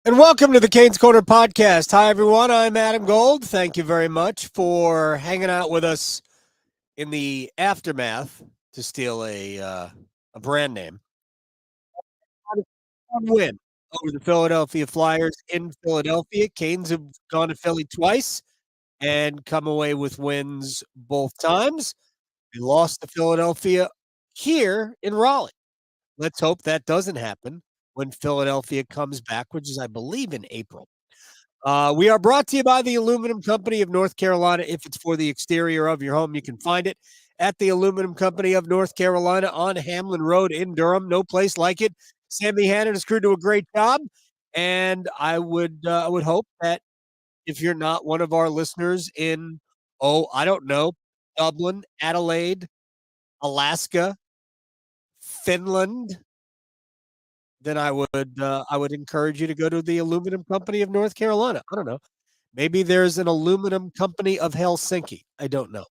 And welcome to the Canes Corner podcast. Hi, everyone. I'm Adam Gold. Thank you very much for hanging out with us in the aftermath, to steal a brand name. One win over the Philadelphia Flyers in Philadelphia. Canes have gone to Philly twice and come away with wins both times. They lost to Philadelphia here in Raleigh. Let's hope that doesn't happen when Philadelphia comes back, which is, I believe, in April. We are brought to you by the Aluminum Company of North Carolina. If it's for the exterior of your home, you can find it at the Aluminum Company of North Carolina on Hamlin Road in Durham. No place like it. Sammy Hanna and his crew do a great job, and I would hope that if you're not one of our listeners in, I don't know, Dublin, Adelaide, Alaska, Finland, then I would encourage you to go to the Aluminum Company of North Carolina. I don't know. Maybe there's an aluminum company of Helsinki. I don't know.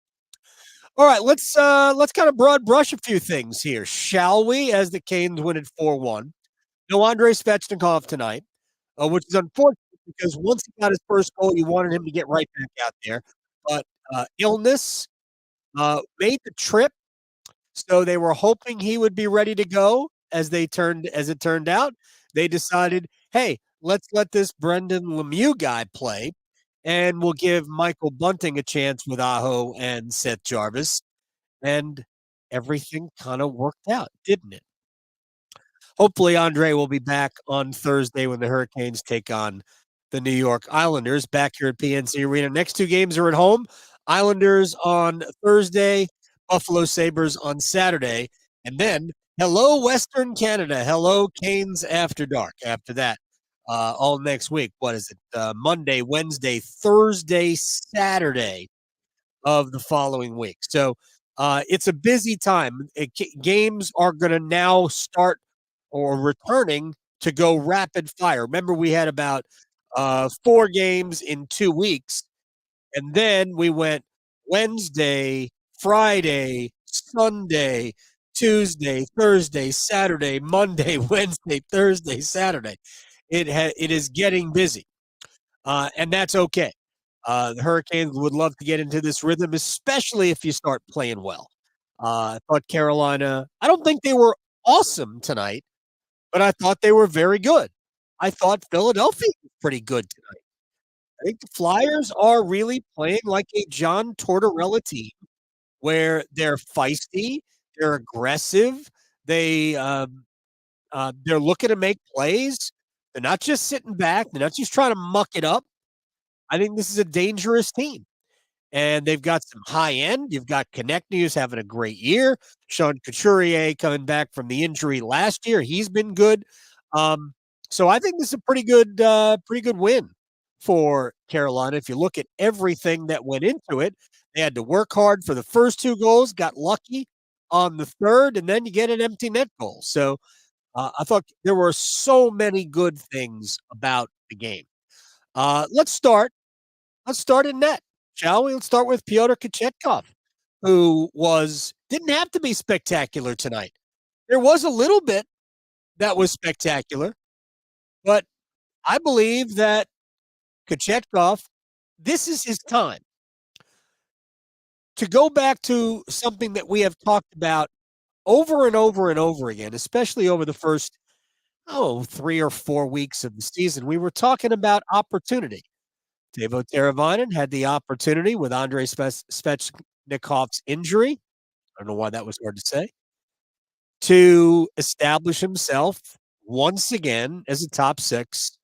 All right, let's kind of broad brush a few things here, shall we? As the Canes win at 4-1. No Andrei Svechnikov tonight, which is unfortunate because once he got his first goal, you wanted him to get right back out there. But illness made the trip, so they were hoping he would be ready to go. As it turned out, they decided, hey, let's let this Brendan Lemieux guy play, and we'll give Michael Bunting a chance with Aho and Seth Jarvis, and everything kind of worked out, didn't it? Hopefully, Andre will be back on Thursday when the Hurricanes take on the New York Islanders back here at PNC Arena. Next two games are at home. Islanders on Thursday, Buffalo Sabres on Saturday, and then hello Western Canada, hello Canes after dark. After that, all next week. What is it? Monday, Wednesday, Thursday, Saturday of the following week. So it's a busy time. Games are going to now start or returning to go rapid fire. Remember, we had about 4 games in 2 weeks, and then we went Wednesday, Friday, Sunday, Tuesday, Thursday, Saturday, Monday, Wednesday, Thursday, Saturday. It is getting busy, and that's okay. The Hurricanes would love to get into this rhythm, especially if you start playing well. I thought Carolina. I don't think they were awesome tonight, but I thought they were very good. I thought Philadelphia was pretty good tonight. I think the Flyers are really playing like a John Tortorella team, where they're feisty, they're aggressive, they're looking to make plays. They're not just sitting back. They're not just trying to muck it up. I think this is a dangerous team. And they've got some high end. You've got Konechny, who's having a great year. Sean Couturier coming back from the injury last year. He's been good. Um, so I think this is a pretty good win for Carolina. If you look at everything that went into it, they had to work hard for the first 2 goals, got lucky on the third, and then you get an empty net goal. So I thought there were so many good things about the game. Let's start. Let's start in net, shall we? Let's start with Pyotr Kochetkov, who didn't have to be spectacular tonight. There was a little bit that was spectacular, but I believe that Kochetkov, this is his time to go back to something that we have talked about over and over and over again, especially over the first 3 or 4 weeks of the season. We were talking about opportunity. Teuvo Teravainen had the opportunity with Andrei Svechnikov's injury. I don't know why that was hard to say. To establish himself once again as a top 6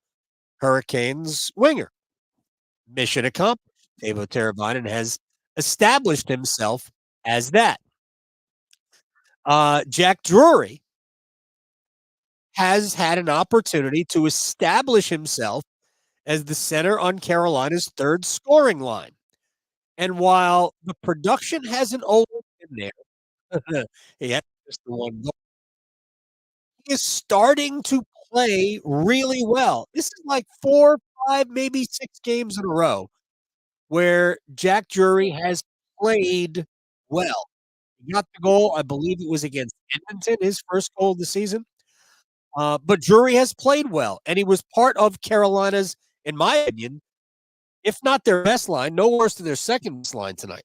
Hurricanes winger. Mission accomplished. Teuvo Teravainen has established himself as that. Jack Drury has had an opportunity to establish himself as the center on Carolina's third scoring line. And while the production hasn't always been there, he had just the one goal. He is starting to play really well. This is like 4, 5, maybe 6 games in a row where Jack Drury has played well. He got the goal, I believe it was against Edmonton, his first goal of the season. But Drury has played well, and he was part of Carolina's, in my opinion, if not their best line, no worse than their second best line tonight.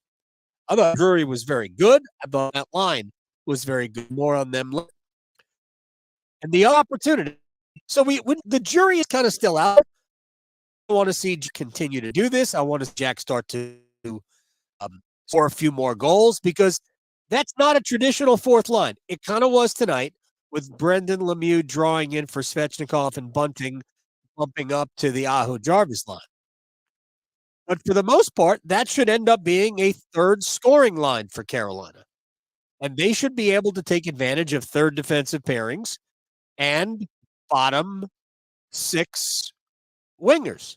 I thought Drury was very good. I thought that line was very good. More on them and the opportunity. So the jury is kind of still out. I want to see continue to do this. I want to see Jack start to score a few more goals because that's not a traditional fourth line. It kind of was tonight with Brendan Lemieux drawing in for Svechnikov and Bunting bumping up to the Aho Jarvis line. But for the most part, that should end up being a third scoring line for Carolina. And they should be able to take advantage of third defensive pairings and bottom six wingers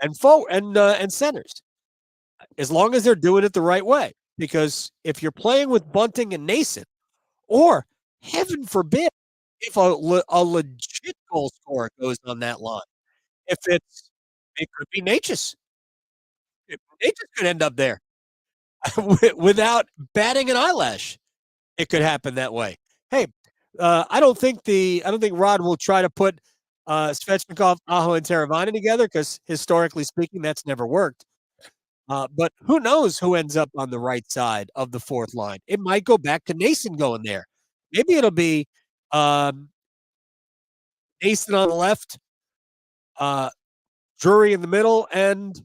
and centers, as long as they're doing it the right way. Because if you're playing with Bunting and Nason, or heaven forbid, if a legit goal scorer goes on that line, if it could be Natchez. Natchez could end up there without batting an eyelash. It could happen that way. Hey, I don't think Rod will try to put Svechnikov, Aho, and Teravainen together because historically speaking, that's never worked. But who knows who ends up on the right side of the fourth line? It might go back to Nason going there. Maybe it'll be Nason on the left, Drury in the middle, and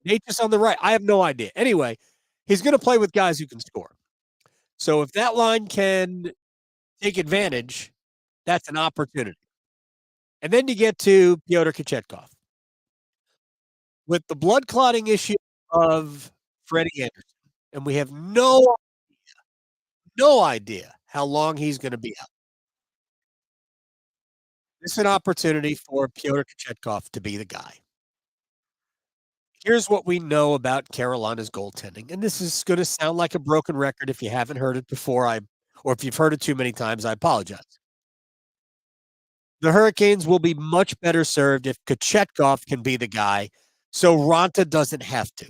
Natchez on the right. I have no idea. Anyway, he's going to play with guys who can score. So if that line can take advantage, that's an opportunity. And then you get to Pyotr Kochetkov. With the blood clotting issue of Freddie Anderson, and we have no idea how long he's going to be out. This is an opportunity for Pyotr Kochetkov to be the guy. Here's what we know about Carolina's goaltending, and this is going to sound like a broken record if you haven't heard it before, or if you've heard it too many times, I apologize. The Hurricanes will be much better served if Kochetkov can be the guy, so Raanta doesn't have to.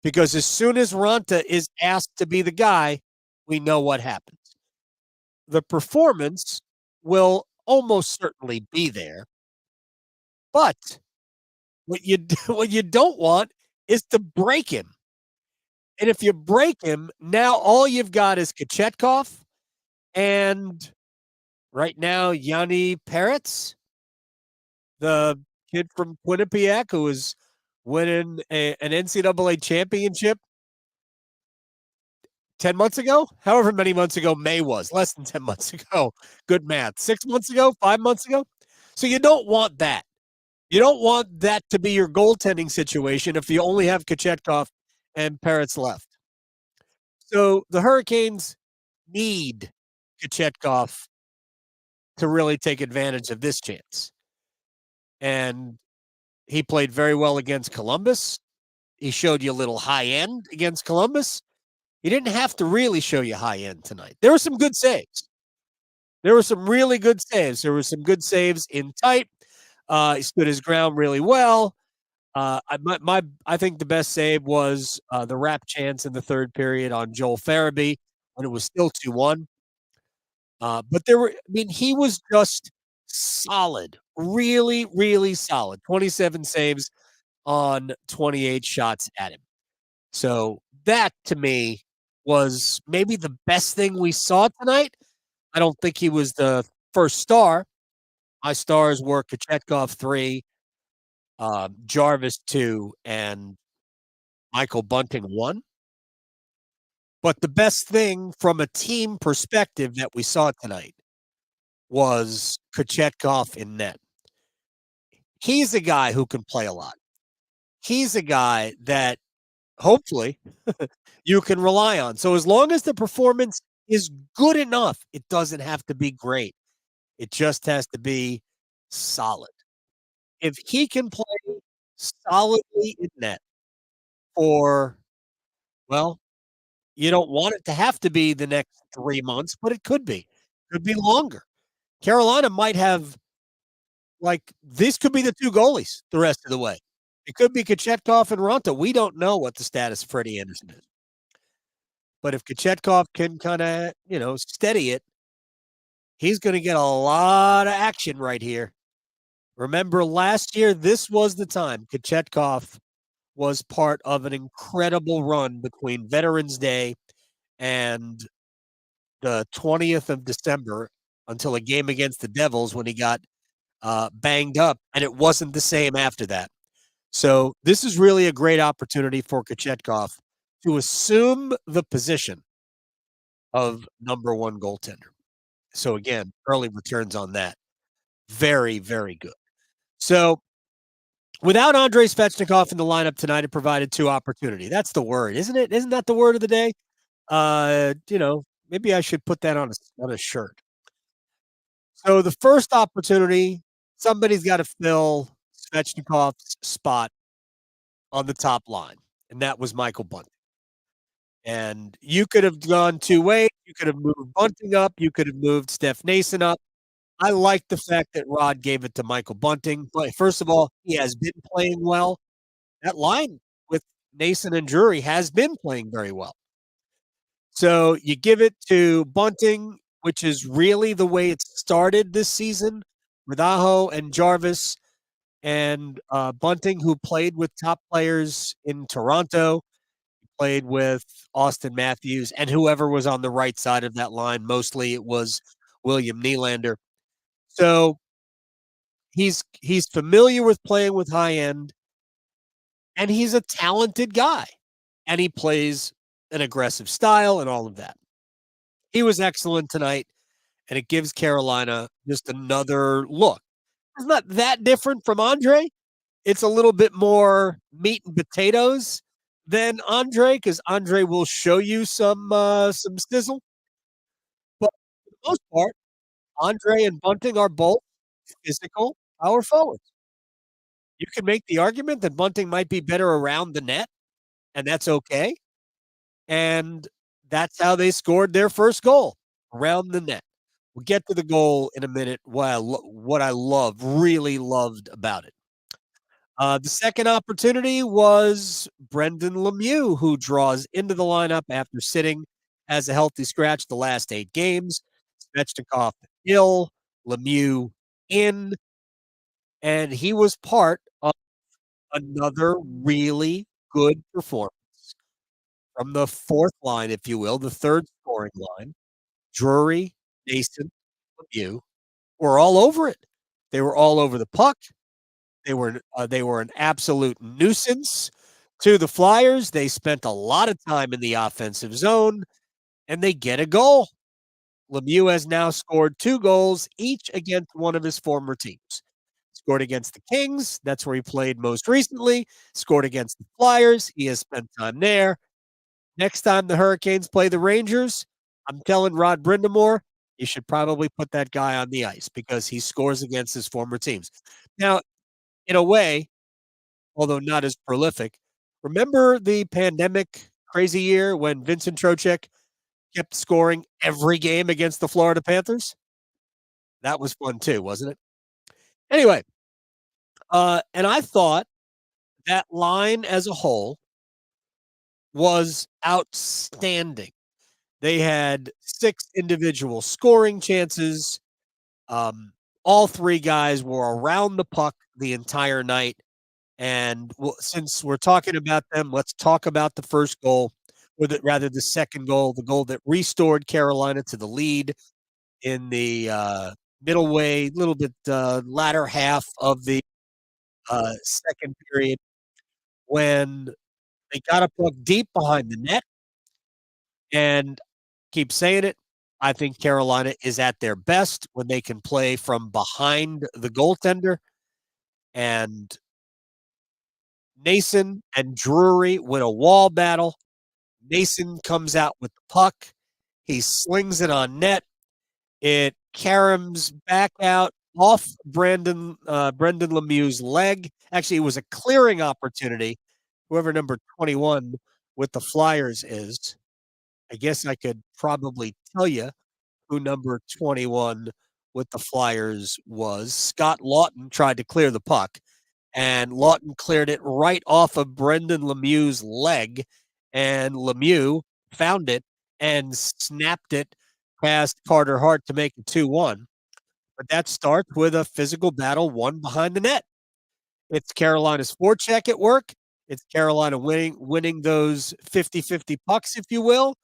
Because as soon as Raanta is asked to be the guy, we know what happens. The performance will almost certainly be there, but what you don't want is to break him. And if you break him, now all you've got is Kochetkov and right now Yanni Peretz, the kid from Quinnipiac who is winning an NCAA championship 10 months ago, however many months ago May was, less than 10 months ago. Good math. 6 months ago, 5 months ago. So you don't want that. You don't want that to be your goaltending situation if you only have Kochetkov and Peretz left. So the Hurricanes need Kochetkov to really take advantage of this chance. And he played very well against Columbus. He showed you a little high end against Columbus. He didn't have to really show you high end tonight. There were some good saves. There were some really good saves. There were some good saves in tight. He stood his ground really well. I think the best save was the wrap chance in the third period on Joel Farabee when it was still 2-1. But he was just solid, really, really solid. 27 saves on 28 shots at him. So that to me was maybe the best thing we saw tonight. I don't think he was the first star. My stars were Kochetkov 3, Jarvis 2, and Michael Bunting 1. But the best thing from a team perspective that we saw tonight was Kochetkov in net. He's a guy who can play a lot. He's a guy that hopefully you can rely on. So as long as the performance is good enough, it doesn't have to be great. It just has to be solid. If he can play solidly in net for, well, you don't want it to have to be the next 3 months, but it could be. Could be longer. Carolina might have this could be the 2 goalies the rest of the way. It could be Kochetkov and Raanta. We don't know what the status of Freddie Anderson is. But if Kochetkov can kinda, steady it, He's gonna get a lot of action right here. Remember last year, this was the time Kochetkov was part of an incredible run between Veterans Day and the 20th of December until a game against the Devils when he got, banged up, and it wasn't the same after that. So, this is really a great opportunity for Kochetkov to assume the position of number 1 goaltender. So, again, early returns on that. Very, very good. So, without Andrei Svechnikov in the lineup tonight, it provided 2 opportunity. That's the word, isn't it? Isn't that the word of the day? Maybe I should put that on a shirt. So, the first opportunity, somebody's gotta fill Svechnikov's spot on the top line, and that was Michael Bunting. And you could have gone 2 ways. You could have moved Bunting up, you could have moved Steph Nason up. I like the fact that Rod gave it to Michael Bunting, but first of all, he has been playing well. That line with Nason and Drury has been playing very well. So you give it to Bunting, which is really the way it started this season with Aho and Jarvis and Bunting, who played with top players in Toronto, played with Austin Matthews, and whoever was on the right side of that line. Mostly it was William Nylander. So he's familiar with playing with high end, and he's a talented guy, and he plays an aggressive style and all of that. He was excellent tonight, and it gives Carolina just another look. It's not that different from Andre. It's a little bit more meat and potatoes than Andre, because Andre will show you some sizzle. But for the most part, Andre and Bunting are both physical power forwards. You can make the argument that Bunting might be better around the net, and that's okay. And that's how they scored their first goal, around the net. We'll get to the goal in a minute. What I really loved about it. The second opportunity was Brendan Lemieux, who draws into the lineup after sitting as a healthy scratch the last 8 games. Svechnikov ill, Lemieux in, and he was part of another really good performance from the 4th line, if you will, the 3rd scoring line. Drury, Nason, Lemieux were all over it. They were all over the puck. They were an absolute nuisance to the Flyers. They spent a lot of time in the offensive zone, and they get a goal. Lemieux has now scored 2 goals, each against one of his former teams. Scored against the Kings, that's where he played most recently. Scored against the Flyers, he has spent time there. Next time the Hurricanes play the Rangers, I'm telling Rod Brind'Amour, you should probably put that guy on the ice because he scores against his former teams. Now, in a way, although not as prolific, remember the pandemic crazy year when Vincent Trocheck kept scoring every game against the Florida Panthers? That was fun too, wasn't it? Anyway, and I thought that line as a whole was outstanding. They had 6 individual scoring chances. All 3 guys were around the puck the entire night. And since we're talking about them, let's talk about the first goal, or rather the second goal, the goal that restored Carolina to the lead in the middle way, little bit latter half of the second period when they got a puck deep behind the net. And keep saying it, I think Carolina is at their best when they can play from behind the goaltender. And Nason and Drury win a wall battle. Nason comes out with the puck. He slings it on net. It caroms back out off Brendan Lemieux's leg. Actually, it was a clearing opportunity. Whoever number 21 with the Flyers is, I guess I could probably tell you who number 21 with the Flyers was. Scott Laughton tried to clear the puck, and Laughton cleared it right off of Brendan Lemieux's leg, and Lemieux found it and snapped it past Carter Hart to make it 2-1, but that starts with a physical battle won behind the net. It's Carolina's forecheck at work. It's Carolina winning those 50-50 pucks, if you will,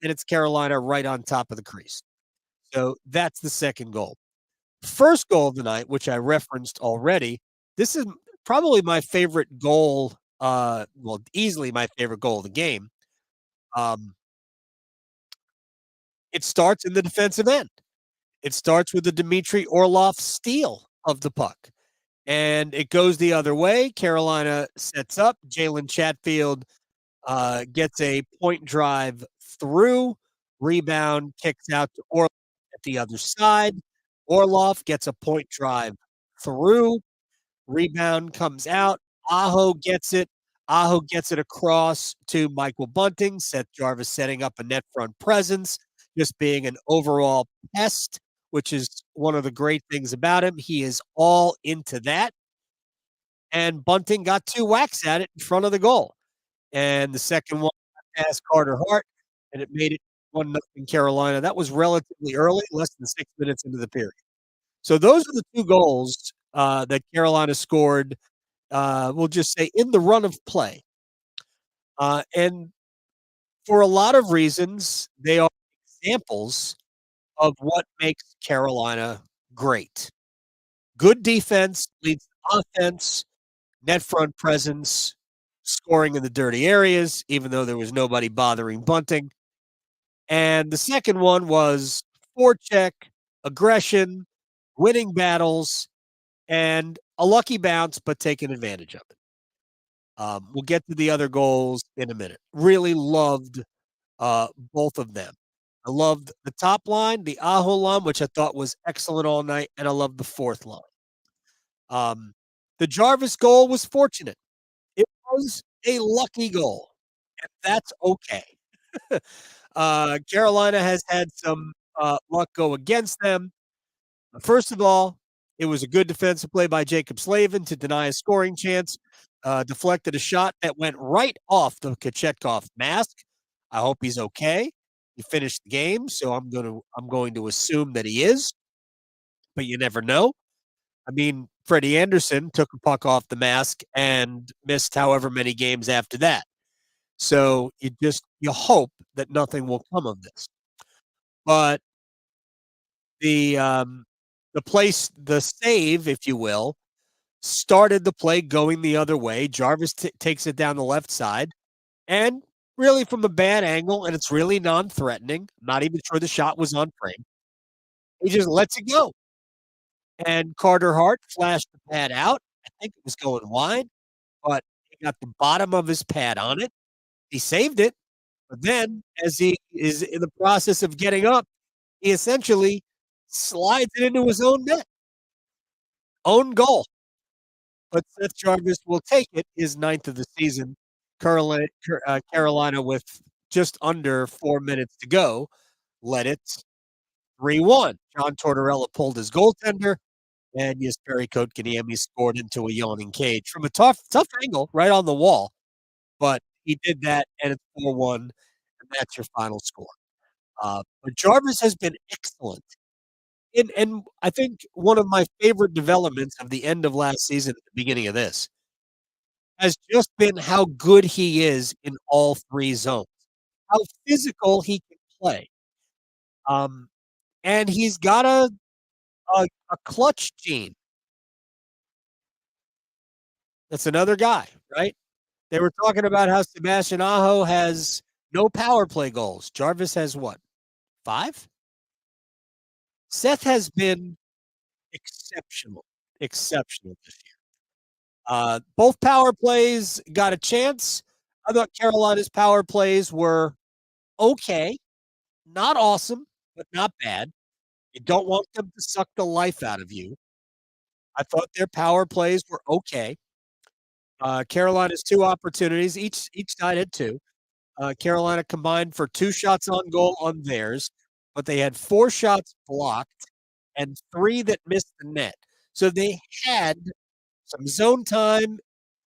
and it's Carolina right on top of the crease. So that's the second goal. First goal of the night, which I referenced already, this is probably my favorite goal, well, easily my favorite goal of the game. Um, it starts in the defensive end. It starts with the Dmitry Orlov steal of the puck, and it goes the other way. Carolina sets up. Jalen Chatfield gets a point drive through, rebound, kicks out to Orlov at the other side. Orlov gets a point drive through, rebound comes out. Aho gets it. Aho gets it across to Michael Bunting. Seth Jarvis setting up a net front presence, just being an overall pest, which is one of the great things about him. He is all into that. And Bunting got two whacks at it in front of the goal. And the second one past Carter Hart, and it made it 1-0 Carolina. That was relatively early, less than 6 minutes into the period. So those are the two goals that Carolina scored, we'll just say in the run of play. And for a lot of reasons, they are examples of what makes Carolina great. Good defense leads to offense, net front presence, scoring in the dirty areas, even though there was nobody bothering Bunting. And the second one was forecheck, aggression, winning battles, and a lucky bounce, but taking advantage of it. We'll get to the other goals in a minute. Really loved both of them. I loved the top line, the Aho line, which I thought was excellent all night, and I loved the fourth line. The Jarvis goal was fortunate. It was a lucky goal, and that's okay. Carolina has had some luck go against them. First of all, it was a good defensive play by Jacob Slavin to deny a scoring chance, deflected a shot that went right off the Kochetkov mask. I hope he's okay. He finished the game, so I'm going to assume that he is, but you never know. I mean, Freddie Anderson took a puck off the mask and missed however many games after that. So you hope that nothing will come of this. But the save, if you will, started the play going the other way. Jarvis takes it down the left side, and really from a bad angle, and it's really non-threatening. Not even sure the shot was on frame. He just lets it go. And Carter Hart flashed the pad out. I think it was going wide, but he got the bottom of his pad on it. He saved it, but then as he is in the process of getting up, he essentially slides it into his own net. Own goal. But Seth Jarvis will take it, his ninth of the season. Carolina with just under 4 minutes to go, led it 3-1. John Tortorella pulled his goaltender, and Jesperi Kotkaniemi scored into a yawning cage from a tough angle right on the wall. But he did that, and it's 4-1, and that's your final score. But Jarvis has been excellent. And I think one of my favorite developments of the end of last season at the beginning of this has just been how good he is in all 3 zones, how physical he can play. Um, and he's got a clutch gene. That's another guy, right? They were talking about how Sebastian Aho has no power play goals. Jarvis has what? 5? Seth has been exceptional this year. Both power plays got a chance. I thought Carolina's power plays were okay, not awesome, but not bad. You don't want them to suck the life out of you. I thought their power plays were okay. Carolina's 2 opportunities, each side had 2. Carolina combined for 2 shots on goal on theirs, but they had 4 shots blocked and 3 that missed the net. So they had some zone time.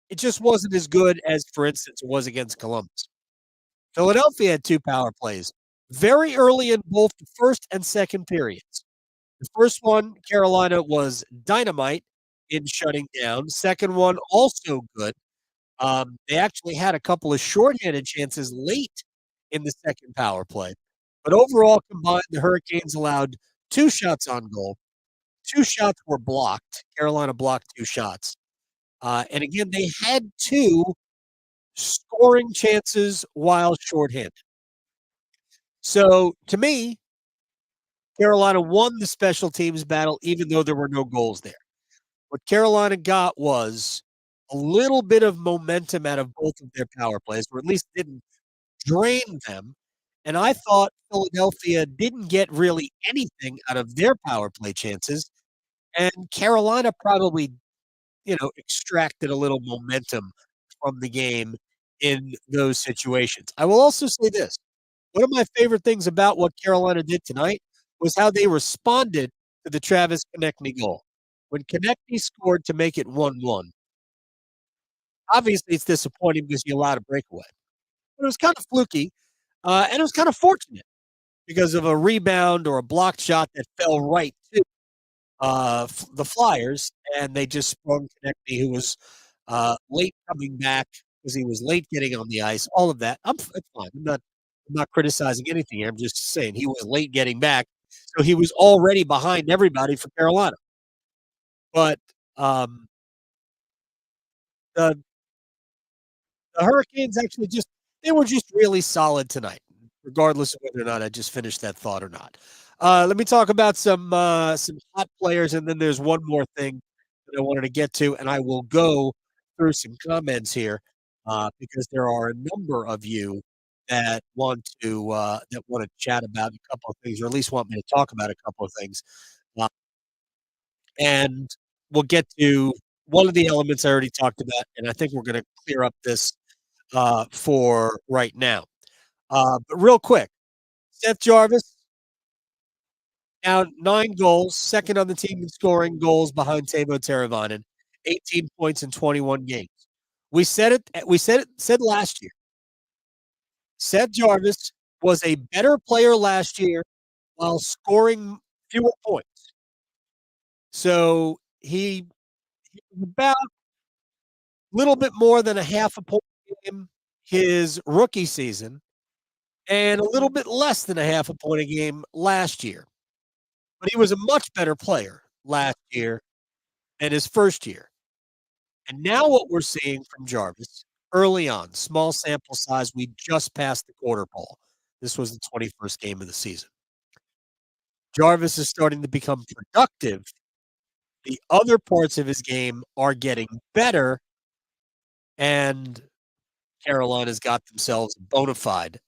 It just wasn't as good as, for instance, it was against Columbus. Philadelphia had 2 power plays. very early in both the first and second periods. The first one, Carolina was dynamite in shutting down. Second one, also good. They actually had a couple of shorthanded chances late in the second power play. But overall combined, the Hurricanes allowed 2 shots on goal. 2 shots were blocked. Carolina blocked 2 shots. And again, they had 2 scoring chances while shorthanded. So, to me, Carolina won the special teams battle even though there were no goals there. What Carolina got was a little bit of momentum out of both of their power plays, or at least didn't drain them, and I thought Philadelphia didn't get really anything out of their power play chances, and Carolina probably, extracted a little momentum from the game in those situations. I will also say this, one of my favorite things about what Carolina did tonight was how they responded to the Travis Konechny goal. When Konechny scored to make it 1-1, obviously it's disappointing because he allowed a breakaway, but it was kind of fluky, and it was kind of fortunate because of a rebound or a blocked shot that fell right to the Flyers, and they just sprung Konechny, who was late coming back because he was late getting on the ice. All of that, it's fine. I'm not criticizing anything here. I'm just saying he was late getting back, so he was already behind everybody for Carolina. But um, the the Hurricanes actually they were just really solid tonight, regardless of whether or not I just finished that thought or not. Let me talk about some hot players, and then there's one more thing that I wanted to get to, and I will go through some comments here because there are a number of you that want to chat about a couple of things, or at least want me to talk about a couple of things, uh, and we'll get to one of the elements I already talked about, and I think we're going to clear up this for right now. But real quick, Seth Jarvis now 9 goals, second on the team in scoring goals behind Teuvo Teravainen, 18 points in 21 games. We said last year, Seth Jarvis was a better player last year while scoring fewer points. So he was about a little bit more than a half a point a game his rookie season, and a little bit less than a half a point a game last year. But he was a much better player last year than his first year. And now what we're seeing from Jarvis early on, small sample size, we just passed the quarter pole. This was the 21st game of the season. Jarvis is starting to become productive. The other parts of his game are getting better, and Carolina's got themselves a bona fide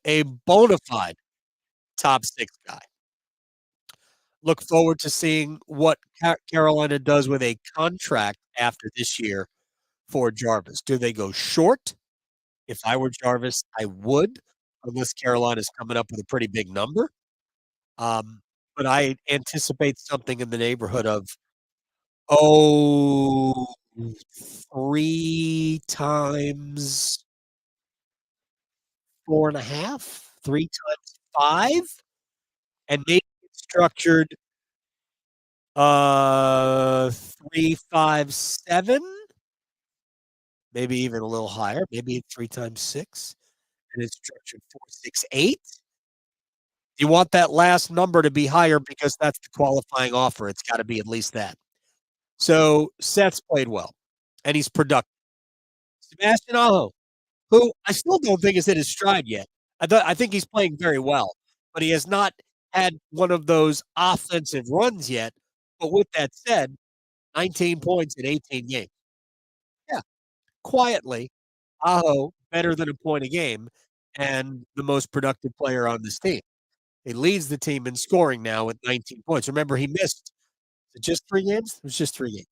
top 6 guy. Look forward to seeing what Carolina does with a contract after this year for Jarvis. Do they go short? If I were Jarvis, I would, unless Carolina's coming up with a pretty big number. But I anticipate something in the neighborhood of, oh, 3 times 4.5, 3 times 5, and maybe it's structured 3, 5, 7, maybe even a little higher, maybe it's 3 times 6, and it's structured 4, 6, 8. You want that last number to be higher because that's the qualifying offer. It's gotta be at least that. So, Seth's played well, and he's productive. Sebastian Aho, who I still don't think is in his stride yet. I think he's playing very well, but he has not had one of those offensive runs yet. But with that said, 19 points in 18 games. Yeah, quietly, Aho better than a point a game and the most productive player on this team. He leads the team in scoring now with 19 points. Remember, he missed just 3 games? It was just 3 games.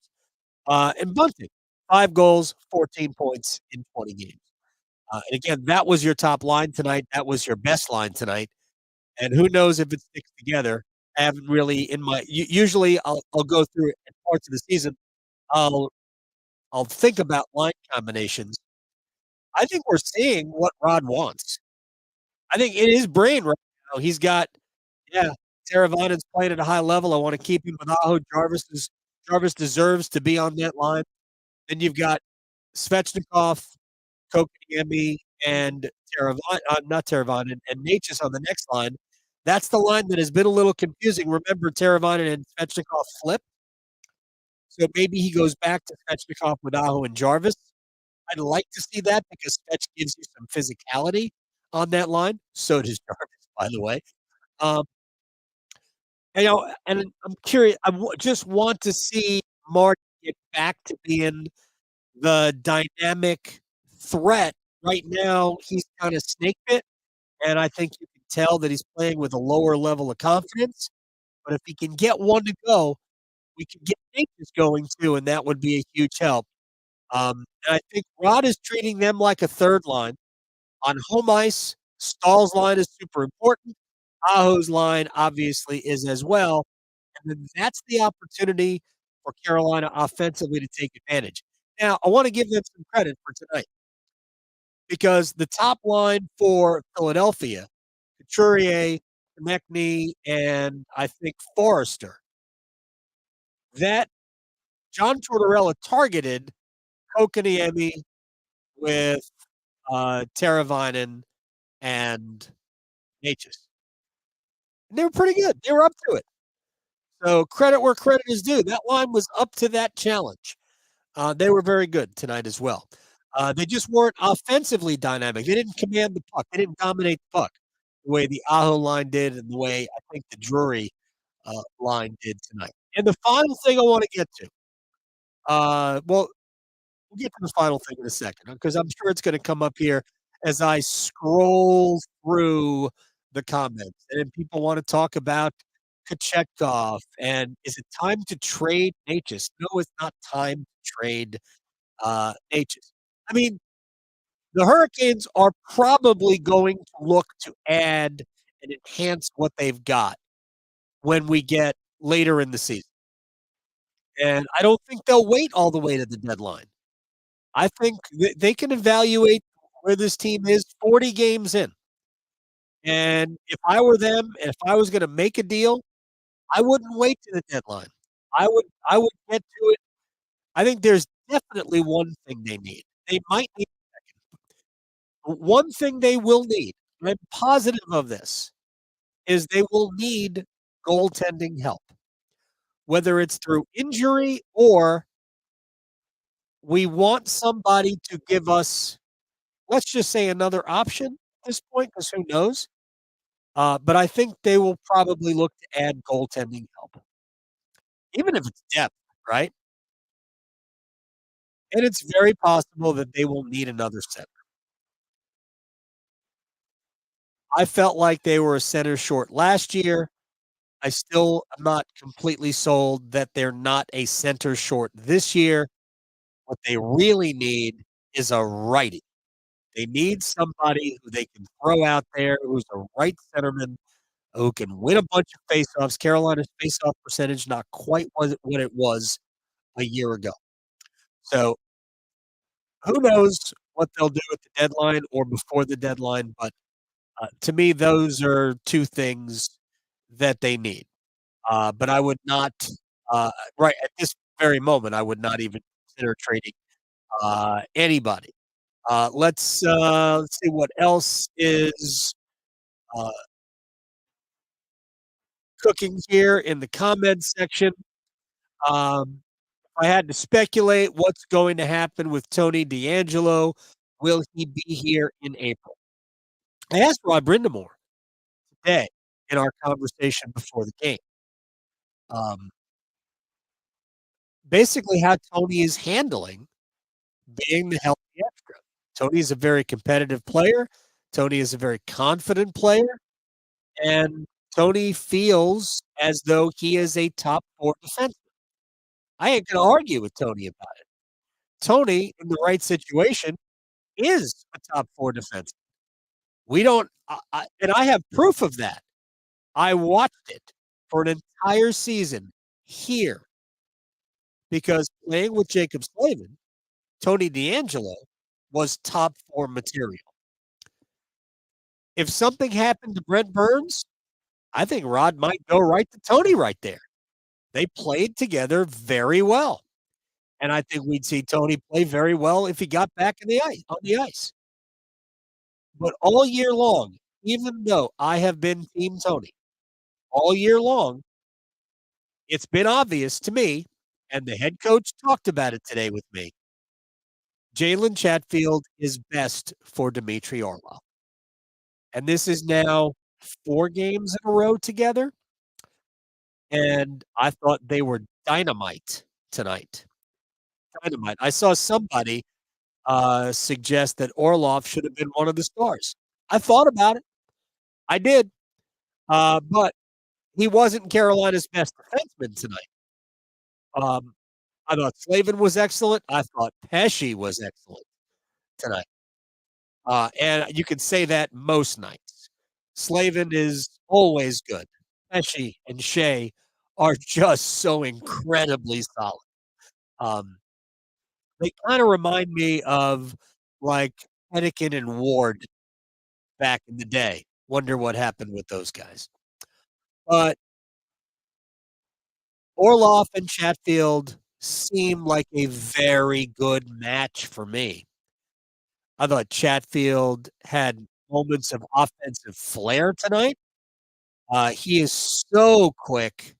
And Bunting, 5 goals, 14 points in 20 games. And again, that was your top line tonight. That was your best line tonight. And who knows if it sticks together. I haven't really in my usually I'll go through it in parts of the season. I'll I'll think about line combinations. I think we're seeing what Rod wants. I think in his brain right Oh, he's got yeah, Teravainen's playing at a high level. I wanna keep him with Aho. Jarvis deserves to be on that line. Then you've got Svechnikov, Kotkaniemi, and not Teravainen, and Necas on the next line. That's the line that has been a little confusing. Remember, Teravainen and Svechnikov flip, so maybe he goes back to Svechnikov with Aho and Jarvis. I'd like to see that because Svech gives you some physicality on that line. So does Jarvis, by the way. Um, and I'm curious. Just want to see Mark get back to being the dynamic threat. Right now, he's kind of snake bit, and I think you can tell that he's playing with a lower level of confidence. But if he can get one to go, we can get Nathan going too, and that would be a huge help. And I think Rod is treating them like a third line. On home ice, Stahl's line is super important. Aho's line obviously is as well. And then that's the opportunity for Carolina offensively to take advantage. Now, I want to give them some credit for tonight because the top line for Philadelphia, Couturier, Konechny, and I think Forrester, that John Tortorella targeted Kotkaniemi with Teravainen and Necas. And they were pretty good. They were up to it. So credit where credit is due. That line was up to that challenge. They were very good tonight as well. They just weren't offensively dynamic. They didn't command the puck. They didn't dominate the puck the way the Aho line did and the way I think the Drury line did tonight. And the final thing I want to get to, well, we'll get to the final thing in a second because I'm sure it's going to come up here as I scroll through the comments. And then people want to talk about Kochetkov and is it time to trade Necas? No, it's not time to trade Necas. I mean, the Hurricanes are probably going to look to add and enhance what they've got when we get later in the season. And I don't think they'll wait all the way to the deadline. I think they can evaluate where this team is 40 games in. And if I were them, and if I was going to make a deal, I wouldn't wait to the deadline. I would get to it. I think there's definitely one thing they need. They might need one thing they will need. I'm positive of this is they will need goaltending help. Whether it's through injury or we want somebody to give us, let's just say, another option at this point, because who knows? But I think they will probably look to add goaltending help, even if it's depth, right? And it's very possible that they will need another center. I felt like they were a center short last year. I still am not completely sold that they're not a center short this year. What they really need is a righty. They need somebody who they can throw out there who's a right centerman who can win a bunch of faceoffs. Carolina's faceoff percentage not quite was what it was a year ago. So who knows what they'll do at the deadline or before the deadline, but to me, those are two things that they need. But I would not, right at this very moment, I would not even consider trading anybody. Let's see what else is uh, cooking here in the comments section. If I had to speculate what's going to happen with Tony DeAngelo, will he be here in April? I asked Rod Brindamore today in our conversation before the game, um, basically how Tony is handling being the healthy extra. Tony is a very competitive player. Tony is a very confident player, and Tony feels as though he is a top four defenseman. I ain't gonna argue with Tony about it. Tony, in the right situation, is a top four defenseman. We don't, and I have proof of that. I watched it for an entire season here because playing with Jacob Slavin, Tony DeAngelo was top four material. If something happened to Brent Burns, I think Rod might go right to Tony right there. They played together very well, and I think we'd see Tony play very well if he got back in the ice on the ice. But all year long, even though I have been team Tony all year long, it's been obvious to me, and the head coach talked about it today with me. Jalen Chatfield is best for Dmitry Orlov, and this is now 4 games in a row together, and I thought they were dynamite tonight. Dynamite. I saw somebody, suggest that Orlov should have been one of the stars. I thought about it. I did, but he wasn't Carolina's best defenseman tonight. Um, I thought Slavin was excellent. I thought Pesce was excellent tonight. And you can say that most nights. Slavin is always good. Pesce and Shea are just so incredibly solid. Um, they kinda remind me of, like, Anakin and Ward back in the day. Wonder what happened with those guys. But Orlov and Chatfield seem like a very good match for me. I thought Chatfield had moments of offensive flair tonight. He is so quick.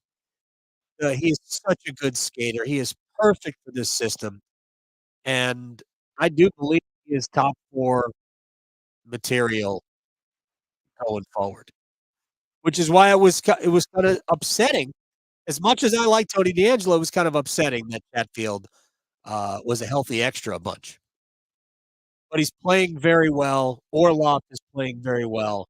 He is such a good skater. He is perfect for this system, and I do believe he is top 4 material going forward, which is why it was kinda upsetting. As much as I like Tony DeAngelo, it was kind of upsetting that Chatfield, was a healthy extra a bunch. But he's playing very well. Orlov is playing very well,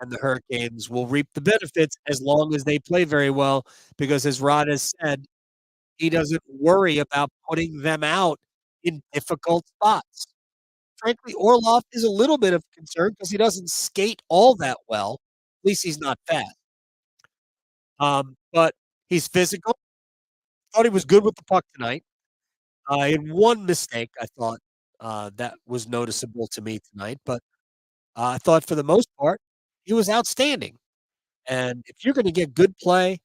and the Hurricanes will reap the benefits as long as they play very well because as Rod has said, he doesn't worry about putting them out in difficult spots. Frankly, Orlov is a little bit of concern because he doesn't skate all that well. At least he's not fast. But he's physical. Thought he was good with the puck tonight. He had one mistake, I thought, that was noticeable to me tonight, but I thought for the most part, he was outstanding. And if you're gonna get good play,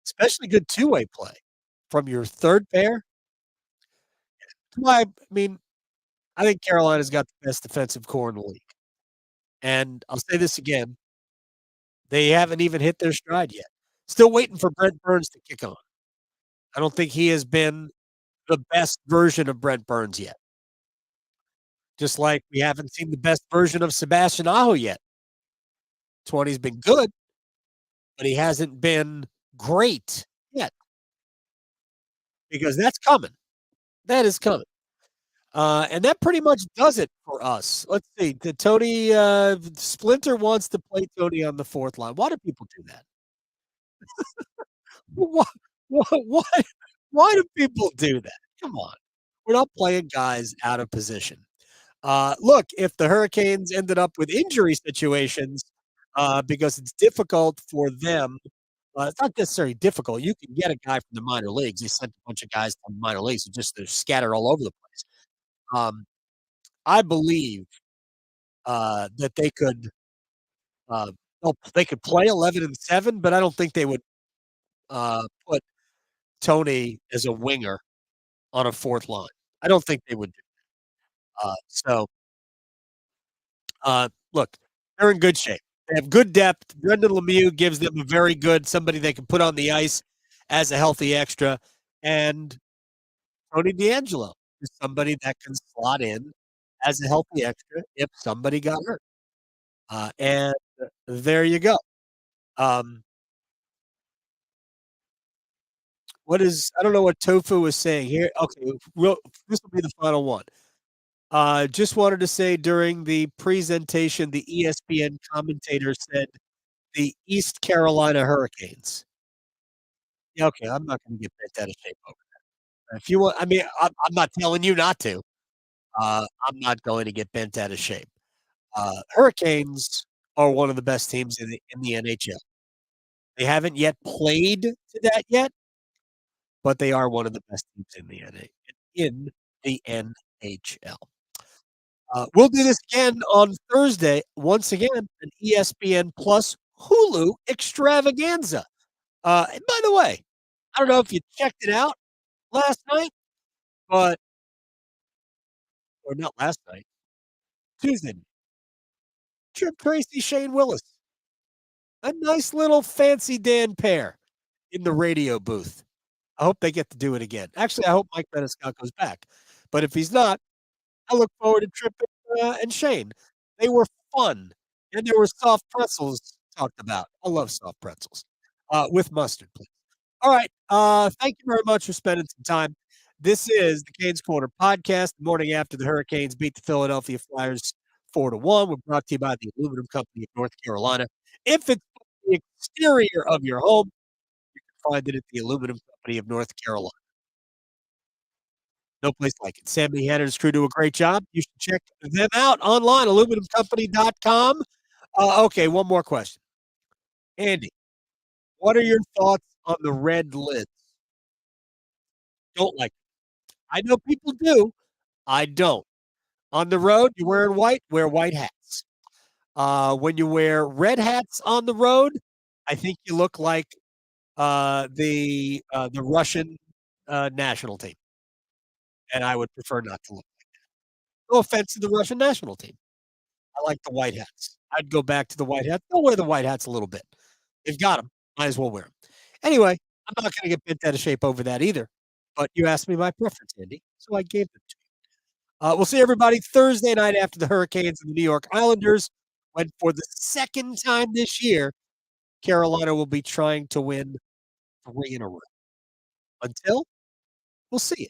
especially good two-way play from your 3rd pair, I mean, I think Carolina's got the best defensive core in the league. And I'll say this again, they haven't even hit their stride yet. Still waiting for Brent Burns to kick on. I don't think he has been the best version of Brent Burns yet. Just like we haven't seen the best version of Sebastian Aho yet. 20's been good, but he hasn't been great yet because that's coming. That is coming. And that pretty much does it for us. Let's see. The Tony Splinter wants to play Tony on the 4th line. Why do people do that? Why, why, why, why do people do that? Come on. We're not playing guys out of position. Look, if the Hurricanes ended up with injury situations, because it's difficult for them, it's not necessarily difficult. You can get a guy from the minor leagues. They sent a bunch of guys from the minor leagues and just they're scattered all over the place. Um, I believe that uh, they could play 11-7, but I don't think they would put Tony as a winger on a 4th line. I don't think they would. Look, they're in good shape. They have good depth. Brendan Lemieux gives them a very good somebody they can put on the ice as a healthy extra, and Tony DeAngelo is somebody that can slot in as a healthy extra if somebody got hurt. And there you go. Um, what is I don't know what Tofu is saying here. Okay, this will be the final one. Just wanted to say during the presentation, the ESPN commentator said the East Carolina Hurricanes. Yeah, okay, I'm not gonna get bent out of shape over that. If you want I mean, I'm not telling you not to. I'm not going to get bent out of shape. Hurricanes are one of the best teams in the NHL. They haven't yet played to that yet, but they are one of the best teams in the NHL. We'll do this again on Thursday. Once again, an ESPN Plus Hulu extravaganza. And by the way, I don't know if you checked it out last night, but or not last night, Tuesday. Trip Tracy, Shane Willis, a nice little fancy Dan pair in the radio booth. I hope they get to do it again. Actually, I hope Mike Peniscott goes back. But if he's not, I look forward to Trip and Shane. They were fun, and there were soft pretzels talked about. I love soft pretzels, with mustard, please. All right, thank you very much for spending some time. This is the Canes Corner podcast, the morning after the Hurricanes beat the Philadelphia Flyers 4-1. We're brought to you by the Aluminum Company of North Carolina. If it's the exterior of your home, you can find it at the Aluminum Company of North Carolina. No place like it. Sammy Hanna and his crew do a great job. You should check them out online, aluminumcompany.com. Okay, one more question. Andy, what are your thoughts on the red lids? Don't like it. I know people do. I don't. On the road, you're wearing white, wear white hats. When you wear red hats on the road, I think you look like the Russian national team, and I would prefer not to look. No offense to the Russian national team. I like the white hats. I'd go back to the white hats. They'll wear the white hats a little bit. They've got them. Might as well wear them. Anyway, I'm not gonna get bent out of shape over that either, but you asked me my preference, Andy, so I gave them to you. We'll see everybody Thursday night after the Hurricanes and the New York Islanders, when for the second time this year, Carolina will be trying to win 3 in a row. Until, we'll see you.